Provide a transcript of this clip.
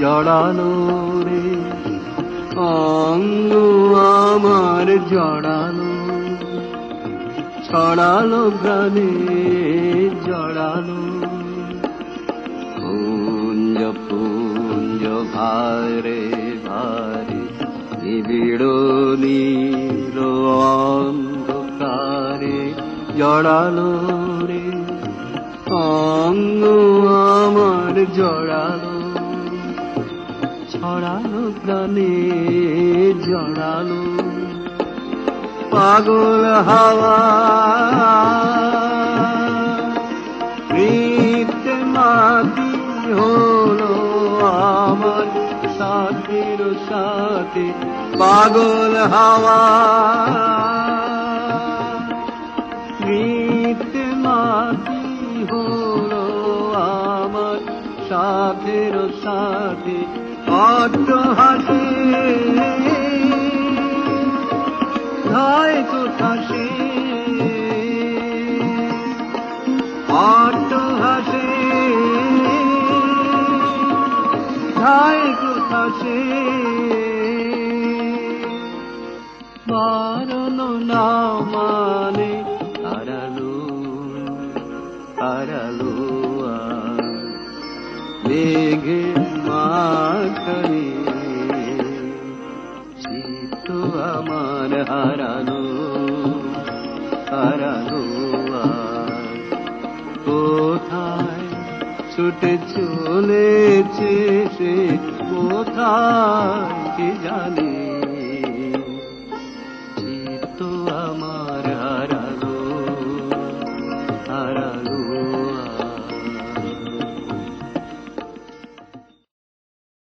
জড়ালো রে অঙ্গ আমার জড়ালো, ছড়ালো প্রাণে জড়ালো। পুঞ্জ পুঞ্জ ভারে ভারে নিবিড় নীল অন্ধকারে জড়ালো রে অঙ্গ আমার জড়ালো, ছড়ালো প্রাণে জড়ালো। পাগল হাওয়া নিত্যে মাটি হলো আমার সাথের সাথে, পাগল হাওয়া নিত্যে মাটি হলো আমার সাথের সাথে। অট্ট হাসি ধায় কোথা সে, অট্ট হাসি ধায় কোথা সে। বারণ না মানে হারালো হারালো মেঘের মাঝখানে চিত্ত আমার হারালো হারালো। কোথায় ছুটে চলেছে সে, কোথায় কে জানে।